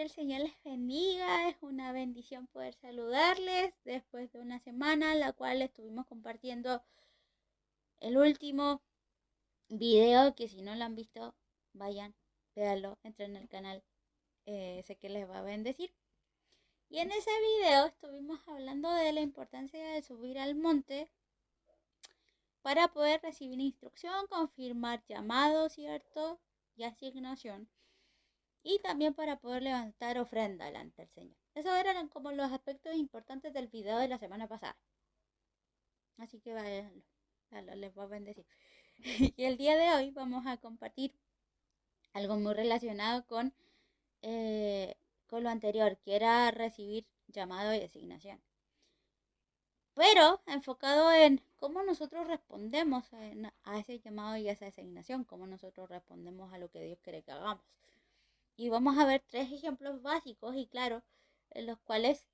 que el Señor les bendiga. Es una bendición poder saludarles después de una semana en la cual estuvimos compartiendo el último video, que si no lo han visto, vayan, véanlo, entren al canal, sé que les va a bendecir. Y en ese video estuvimos hablando de la importancia de subir al monte para poder recibir instrucción, confirmar llamado, ¿cierto? Y asignación. Y también para poder levantar ofrenda delante del Señor. Esos eran como los aspectos importantes del video de la semana pasada. Así que váyanlo, les voy a bendecir. Y el día de hoy vamos a compartir algo muy relacionado con lo anterior, que era recibir llamado y asignación. Pero enfocado en cómo nosotros respondemos a ese llamado y a esa asignación, cómo nosotros respondemos a lo que Dios quiere que hagamos. Y vamos a ver 3 ejemplos básicos y claros en los cuales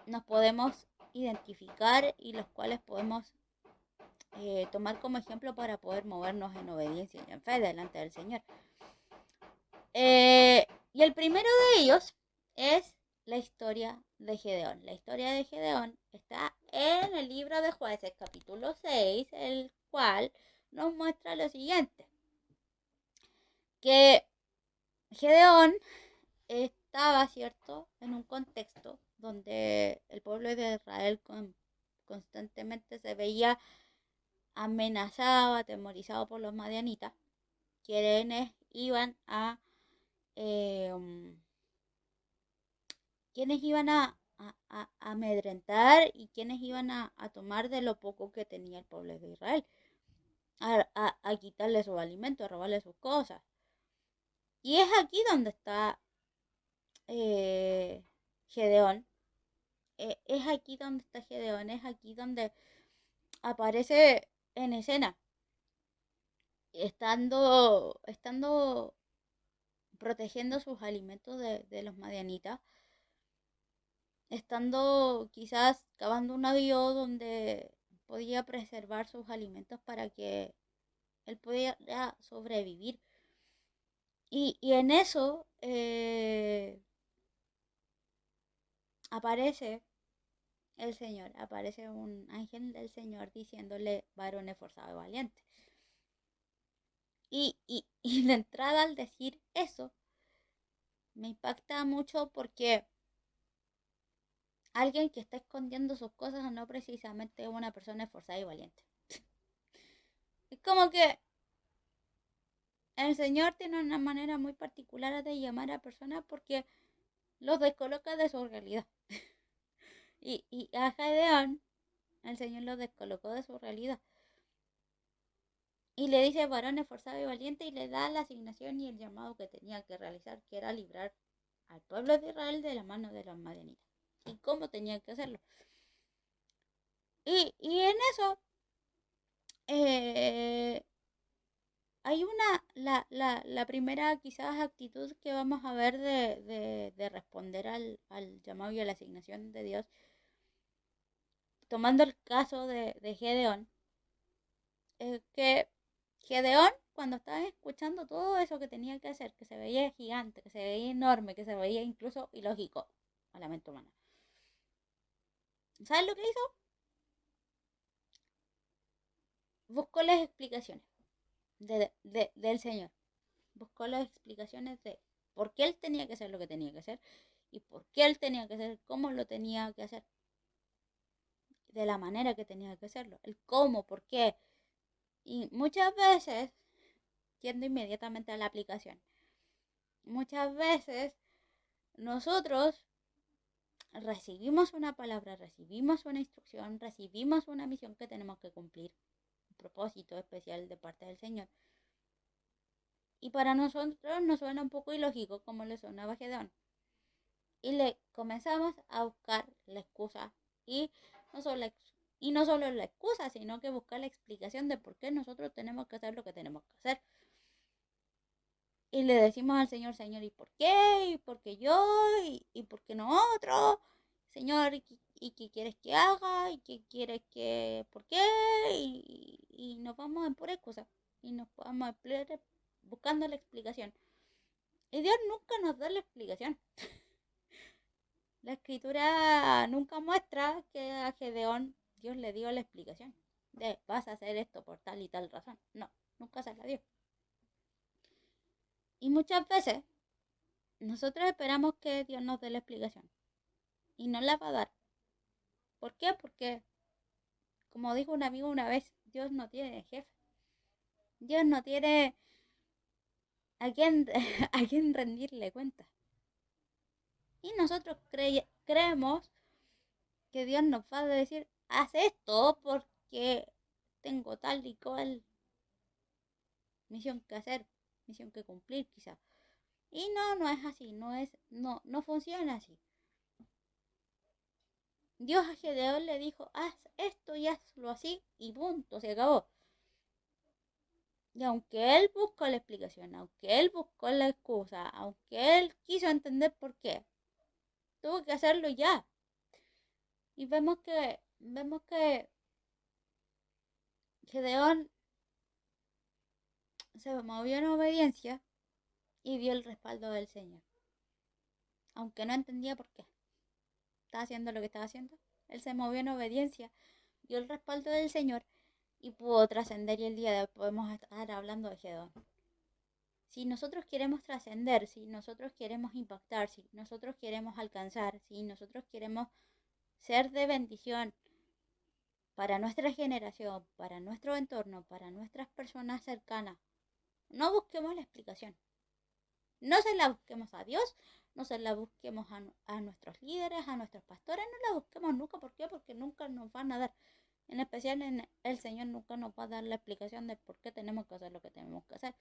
nos podemos identificar y los cuales podemos tomar como ejemplo para poder movernos en obediencia y en fe delante del Señor. Y el primero de ellos es la historia de Gedeón. La historia de Gedeón está en el libro de Jueces, capítulo 6, el cual nos muestra lo siguiente: que Gedeón estaba, ¿cierto?, en un contexto donde el pueblo de Israel constantemente se veía amenazado, atemorizado por los madianitas, quienes iban a eh, amedrentar y quienes iban a tomar de lo poco que tenía el pueblo de Israel, a quitarle su alimento, a robarle sus cosas. Y es aquí donde está Gedeón. Es aquí donde está Gedeón, es aquí donde aparece en escena, estando protegiendo sus alimentos de los madianitas, estando quizás cavando un hoyo donde podía preservar sus alimentos para que él pudiera sobrevivir. Y en eso aparece el Señor, aparece un ángel del Señor diciéndole: varón esforzado y valiente. Y la entrada al decir eso me impacta mucho, porque alguien que está escondiendo sus cosas no precisamente es una persona esforzada y valiente. Es como que el Señor tiene una manera muy particular de llamar a personas, porque los descoloca de su realidad. Y a Gedeón, el Señor lo descolocó de su realidad. Y le dice: varón esforzado y valiente, y le da la asignación y el llamado que tenía que realizar, que era librar al pueblo de Israel de la mano de los madianitas. Y cómo tenía que hacerlo. Y en eso eh, hay la primera quizás actitud que vamos a ver de responder al llamado y a la asignación de Dios, tomando el caso de Gedeón, que Gedeón, cuando estaba escuchando todo eso que tenía que hacer, que se veía gigante, que se veía enorme, que se veía incluso ilógico a la mente humana, ¿sabes lo que hizo? Buscó las explicaciones del Señor. Buscó las explicaciones de por qué él tenía que hacer lo que tenía que hacer, y por qué él tenía que hacer, cómo lo tenía que hacer, de la manera que tenía que hacerlo, el cómo, por qué. Y muchas veces, yendo inmediatamente a la aplicación, muchas veces nosotros recibimos una palabra, recibimos una instrucción, recibimos una misión que tenemos que cumplir, un propósito especial de parte del Señor. Y para nosotros nos suena un poco ilógico, como le sonaba a Gedeón. Y le comenzamos a buscar la excusa, y no solo no solo la excusa, sino que buscar la explicación de por qué nosotros tenemos que hacer lo que tenemos que hacer. Y le decimos al Señor: Señor, ¿y por qué? ¿Y por qué yo? ¿Y por qué no otro? Señor, ¿y qué quieres que haga? ¿Y qué quieres que...? ¿Por qué? Y nos vamos en pura excusa. Y nos vamos buscando la explicación. Y Dios nunca nos da la explicación. La escritura nunca muestra que a Gedeón Dios le dio la explicación de vas a hacer esto por tal y tal razón. No, nunca se la dio. Y muchas veces nosotros esperamos que Dios nos dé la explicación y no la va a dar. ¿Por qué? Porque, como dijo un amigo una vez, Dios no tiene jefe. Dios no tiene a quién, a quién rendirle cuenta. Y nosotros creemos que Dios nos va a decir, haz esto porque tengo tal y cual misión que hacer, misión que cumplir quizá. Y no, no es así, no funciona así. Dios a Gedeón le dijo, haz esto y hazlo así y punto, se acabó. Y aunque él buscó la explicación, aunque él buscó la excusa, aunque él quiso entender por qué, tuvo que hacerlo ya. Y vemos que Gedeón se movió en obediencia y vio el respaldo del Señor. Aunque no entendía por qué estaba haciendo lo que estaba haciendo, él se movió en obediencia, vio el respaldo del Señor y pudo trascender. Y el día de hoy podemos estar hablando de Gedeón. Si nosotros queremos trascender, si nosotros queremos impactar, si nosotros queremos alcanzar, si nosotros queremos ser de bendición para nuestra generación, para nuestro entorno, para nuestras personas cercanas, no busquemos la explicación. No se la busquemos a Dios, no se la busquemos a nuestros líderes, a nuestros pastores, no la busquemos nunca. ¿Por qué? Porque nunca nos van a dar. En especial el Señor nunca nos va a dar la explicación de por qué tenemos que hacer lo que tenemos que hacer.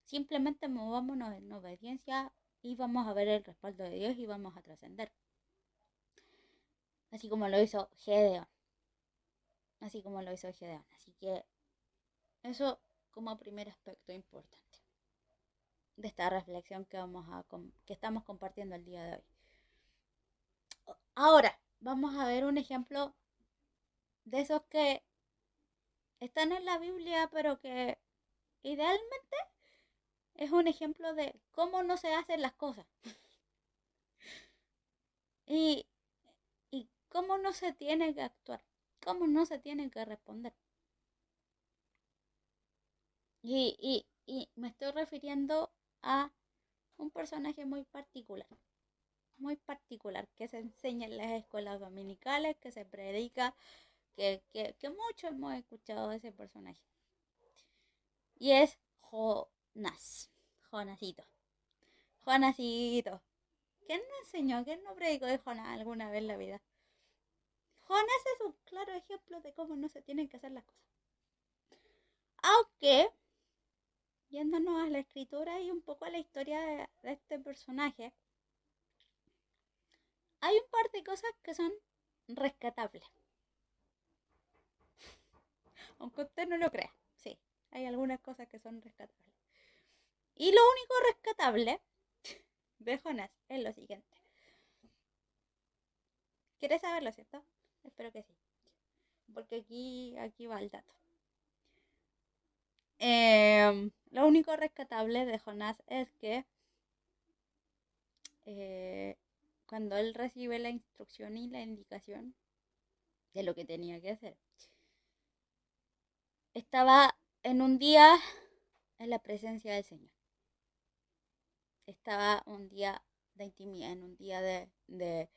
Simplemente movámonos en obediencia y vamos a ver el respaldo de Dios y vamos a trascender. Así como lo hizo Gedeón. Así como lo hizo Gedeón. Así que eso como primer aspecto importante de esta reflexión que estamos compartiendo el día de hoy. Ahora, vamos a ver un ejemplo de esos que están en la Biblia, pero que idealmente es un ejemplo de cómo no se hacen las cosas. Y, y cómo no se tiene que actuar, cómo no se tiene que responder. Y me estoy refiriendo a un personaje muy particular, que se enseña en las escuelas dominicales, que se predica, que muchos hemos escuchado de ese personaje. Y es Jonás, Jonasito, Jonasito. ¿Quién no enseñó, quién no predicó de Jonás alguna vez en la vida? Jonás es un claro ejemplo de cómo no se tienen que hacer las cosas. Aunque, yéndonos a la escritura y un poco a la historia de este personaje, hay un par de cosas que son rescatables. Aunque usted no lo crea, sí, hay algunas cosas que son rescatables. Y lo único rescatable de Jonás es lo siguiente. ¿Quieres saberlo, cierto? Espero que sí. Porque aquí va el dato. Lo único rescatable de Jonás es que cuando él recibe la instrucción y la indicación de lo que tenía que hacer, estaba en un día en la presencia del Señor. Estaba un día de intimidad, en un día de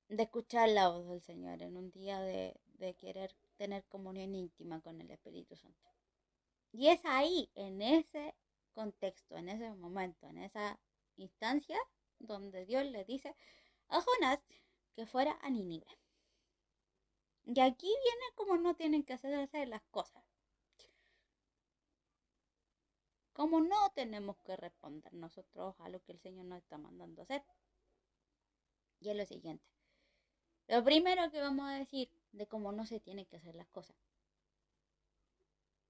escuchar la voz del Señor, en un día de querer tener comunión íntima con el Espíritu Santo. Y es ahí, en ese contexto, en ese momento, en esa instancia, donde Dios le dice a Jonás que fuera a Nínive. Y aquí viene como no tienen que hacerse las cosas. Como no tenemos que responder nosotros a lo que el Señor nos está mandando a hacer. Y es lo siguiente. Lo primero que vamos a decir de cómo no se tienen que hacer las cosas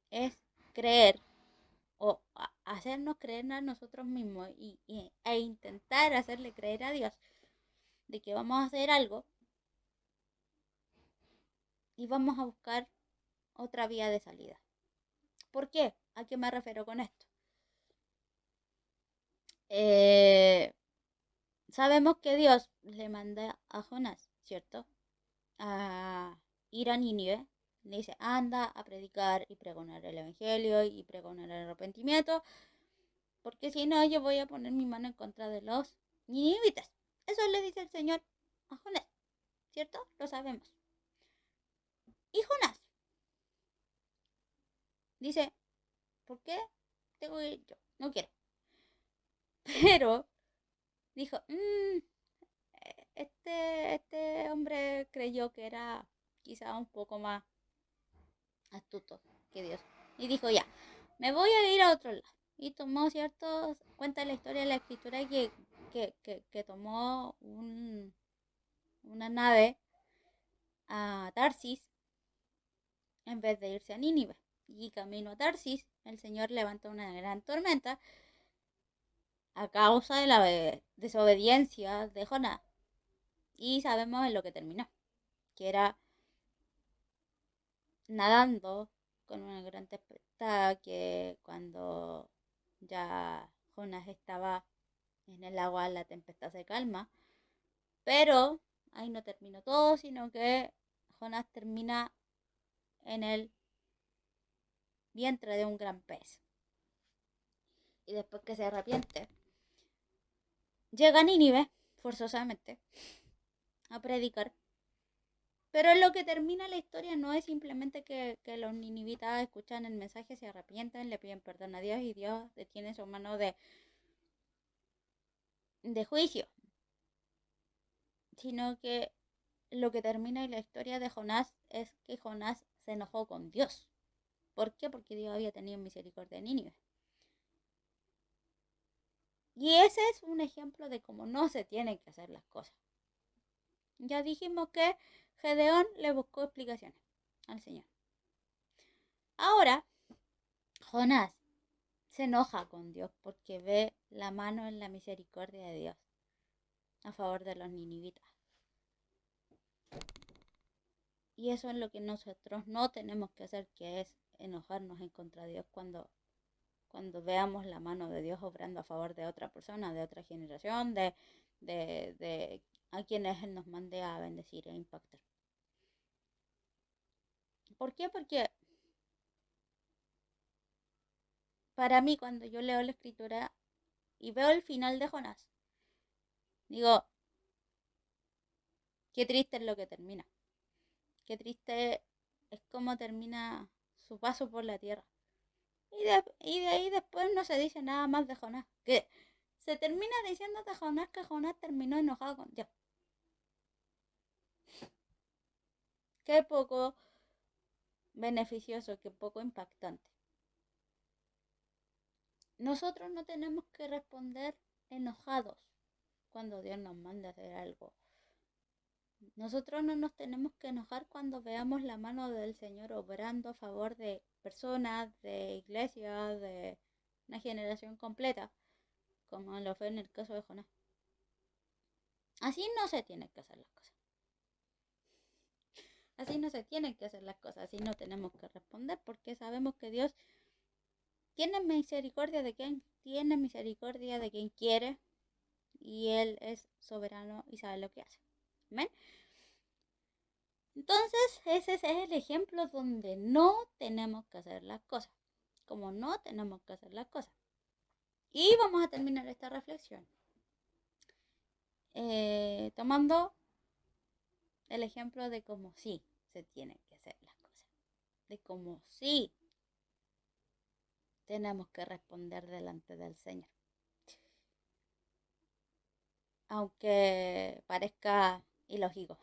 es creer o hacernos creer a nosotros mismos e intentar hacerle creer a Dios de que vamos a hacer algo y vamos a buscar otra vía de salida. ¿Por qué? ¿A qué me refiero con esto? Eh, sabemos que Dios le manda a Jonás, ¿cierto? A ir a Nínive. Le dice, anda a predicar y pregonar el evangelio y pregonar el arrepentimiento, porque si no yo voy a poner mi mano en contra de los ninivitas. Eso le dice el Señor a Jonás, ¿cierto? Lo sabemos. Y Jonás dice, ¿por qué tengo que ir yo? No quiero. Pero dijo, este hombre creyó que era quizá un poco más astuto que Dios. Y dijo, ya, me voy a ir a otro lado. Y tomó, ¿cierto? Cuenta la historia de la escritura que tomó una nave a Tarsis en vez de irse a Nínive. Y camino a Tarsis, el Señor levantó una gran tormenta a causa de la desobediencia de Jonás. Y sabemos en lo que terminó, que era nadando con una gran tempestad, que cuando ya Jonás estaba en el agua la tempestad se calma, pero ahí no terminó todo, sino que Jonás termina en el vientre de un gran pez. Y después que se arrepiente, llega a Nínive, forzosamente, a predicar. Pero en lo que termina la historia no es simplemente que los ninivitas escuchan el mensaje, se arrepienten, le piden perdón a Dios y Dios detiene su mano de juicio, sino que lo que termina en la historia de Jonás es que Jonás se enojó con Dios. ¿Por qué? Porque Dios había tenido misericordia de Nínive. Y ese es un ejemplo de cómo no se tienen que hacer las cosas. Ya dijimos que Gedeón le buscó explicaciones al Señor. Ahora, Jonás se enoja con Dios porque ve la mano en la misericordia de Dios a favor de los ninivitas. Y eso es lo que nosotros no tenemos que hacer, que es enojarnos en contra de Dios cuando veamos la mano de Dios obrando a favor de otra persona, de otra generación, de a quienes Él nos mande a bendecir e impactar. ¿Por qué? Porque para mí cuando yo leo la escritura y veo el final de Jonás, digo, qué triste es lo que termina. Qué triste es cómo termina su paso por la tierra. Y de ahí después no se dice nada más de Jonás. Que se termina diciendo de Jonás que Jonás terminó enojado con Dios. Qué poco beneficioso, qué poco impactante. Nosotros no tenemos que responder enojados cuando Dios nos manda a hacer algo. Nosotros no nos tenemos que enojar cuando veamos la mano del Señor obrando a favor de personas, de iglesias, de una generación completa, como lo fue en el caso de Jonás. Así no se tienen que hacer las cosas. Así no se tienen que hacer las cosas, así no tenemos que responder porque sabemos que Dios tiene misericordia de quien tiene misericordia de quien quiere y Él es soberano y sabe lo que hace. ¿Amén? Entonces, ese es el ejemplo donde no tenemos que hacer las cosas. Como no tenemos que hacer las cosas. Y vamos a terminar esta reflexión tomando el ejemplo de cómo sí se tienen que hacer las cosas. De cómo sí tenemos que responder delante del Señor. Aunque parezca ilógico,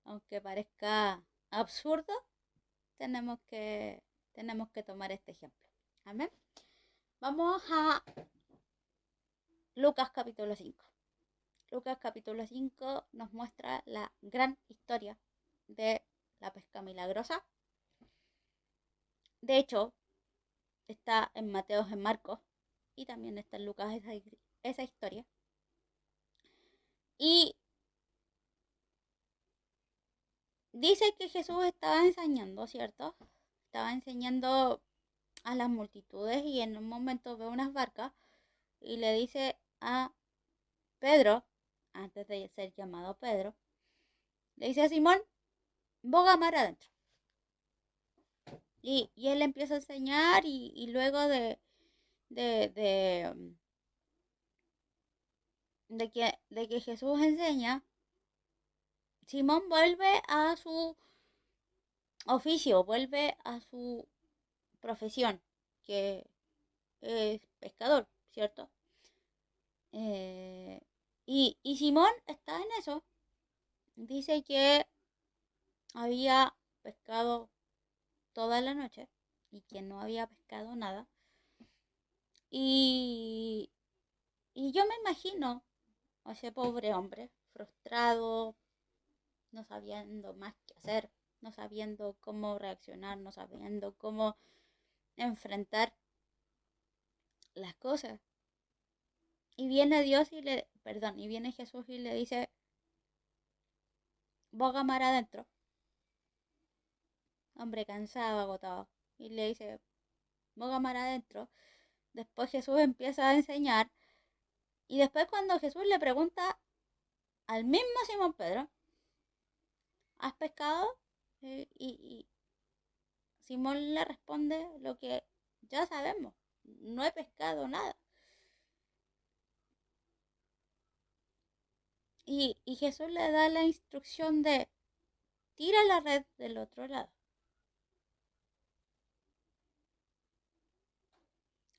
aunque parezca absurdo, tenemos que tomar este ejemplo. Amén. Vamos a Lucas capítulo 5. Lucas capítulo 5 nos muestra la gran historia de la pesca milagrosa. De hecho, está en Mateo, en Marcos y también está en Lucas esa historia. Y dice que Jesús estaba enseñando, ¿cierto? Estaba enseñando a las multitudes y en un momento ve unas barcas y le dice a Pedro, antes de ser llamado Pedro, le dice a Simón, boga mar adentro. Y él empieza a enseñar y luego de, de, de que Jesús enseña, Simón vuelve a su oficio, vuelve a su profesión, que es pescador, ¿cierto? Y Simón está en eso. Dice que había pescado toda la noche y que no había pescado nada. Y, y yo me imagino a ese pobre hombre frustrado, no sabiendo más qué hacer, no sabiendo cómo reaccionar, no sabiendo cómo enfrentar las cosas. Y viene Dios y y viene Jesús y le dice, boga mar adentro. Hombre cansado, agotado. Y le dice, boga mar adentro. Después Jesús empieza a enseñar. Y después cuando Jesús le pregunta al mismo Simón Pedro, ¿has pescado? Y Simón le responde lo que ya sabemos, no he pescado nada. Y Jesús le da la instrucción de tira la red del otro lado.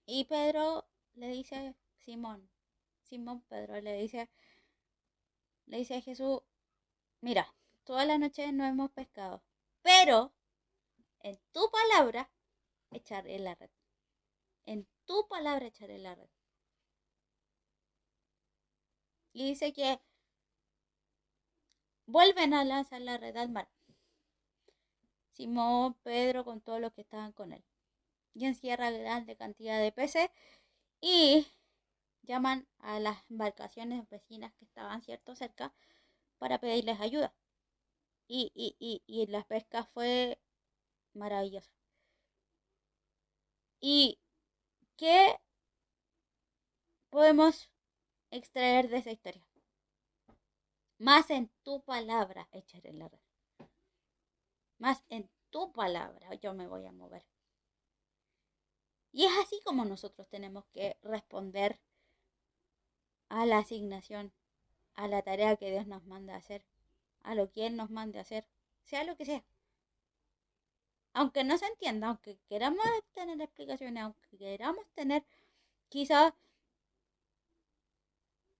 Y Pedro le dice, Simón Pedro le dice a Jesús, mira, toda la noche no hemos pescado, pero en tu palabra echaré la red. En tu palabra echaré la red. Y dice que vuelven a lanzar la red al mar. Simón, Pedro, con todos los que estaban con él. Y encierra grande cantidad de peces y llaman a las embarcaciones vecinas que estaban cierto cerca para pedirles ayuda. Y la pesca fue maravillosa. ¿Y qué podemos extraer de esa historia? Más en tu palabra echaré la red. Más en tu palabra yo me voy a mover. Y es así como nosotros tenemos que responder a la asignación, a la tarea que Dios nos manda a hacer, a lo que Él nos mande a hacer, sea lo que sea. Aunque no se entienda, aunque queramos tener explicaciones, aunque queramos tener quizás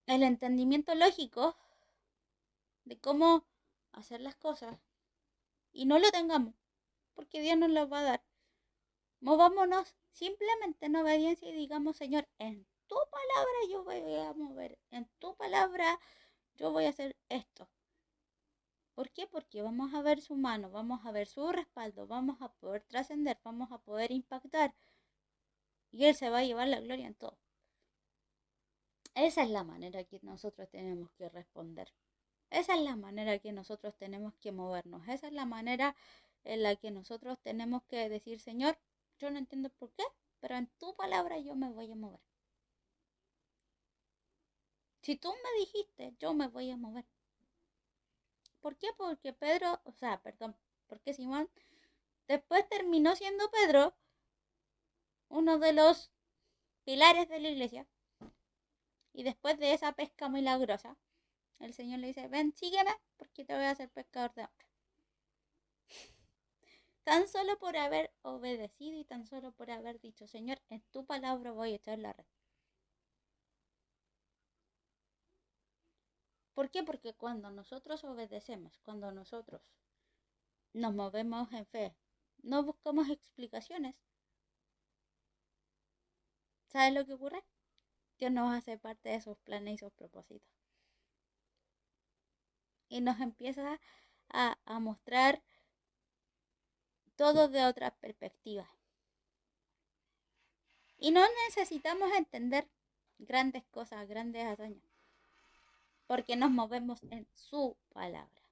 el entendimiento lógico de cómo hacer las cosas y no lo tengamos, porque Dios nos lo va a dar. Movámonos simplemente en obediencia y digamos, Señor, en tu palabra yo voy a mover, en tu palabra yo voy a hacer esto. ¿Por qué? Porque vamos a ver su mano, vamos a ver su respaldo, vamos a poder trascender, vamos a poder impactar y Él se va a llevar la gloria en todo. Esa es la manera que nosotros tenemos que responder. Esa es la manera que nosotros tenemos que movernos. Esa es la manera en la que nosotros tenemos que decir, Señor, yo no entiendo por qué, pero en tu palabra yo me voy a mover. Si tú me dijiste, yo me voy a mover. ¿Por qué? Porque porque Simón después terminó siendo Pedro uno de los pilares de la iglesia. Y después de esa pesca milagrosa, el Señor le dice, ven, sígueme, porque te voy a hacer pescador de hombre. Tan solo por haber obedecido y tan solo por haber dicho, Señor, en tu palabra voy a echar la red. ¿Por qué? Porque cuando nosotros obedecemos, cuando nosotros nos movemos en fe, no buscamos explicaciones, ¿sabes lo que ocurre? Dios nos hace parte de sus planes y sus propósitos. Y nos empieza a mostrar todo de otra perspectiva. Y no necesitamos entender grandes cosas, grandes hazañas, porque nos movemos en su palabra.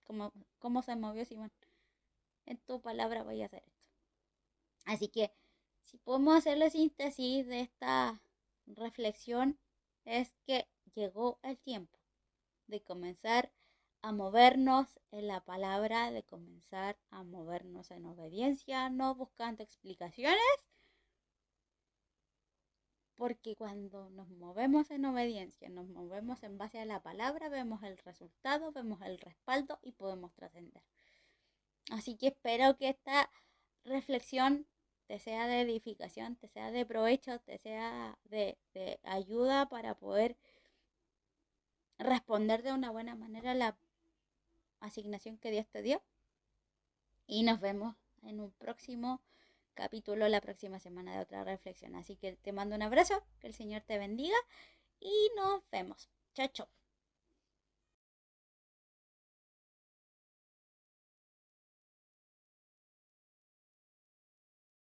Como se movió Simón. En tu palabra voy a hacer esto. Así que, si podemos hacer la síntesis de esta reflexión es que llegó el tiempo de comenzar a movernos en la palabra, de comenzar a movernos en obediencia, no buscando explicaciones, porque cuando nos movemos en obediencia, nos movemos en base a la palabra, vemos el resultado, vemos el respaldo y podemos trascender. Así que espero que esta reflexión te sea de edificación, te sea de provecho, te sea de ayuda para poder responder de una buena manera a la asignación que Dios te dio. Y nos vemos en un próximo capítulo la próxima semana de otra reflexión. Así que te mando un abrazo, que el Señor te bendiga y nos vemos. Chao, chao.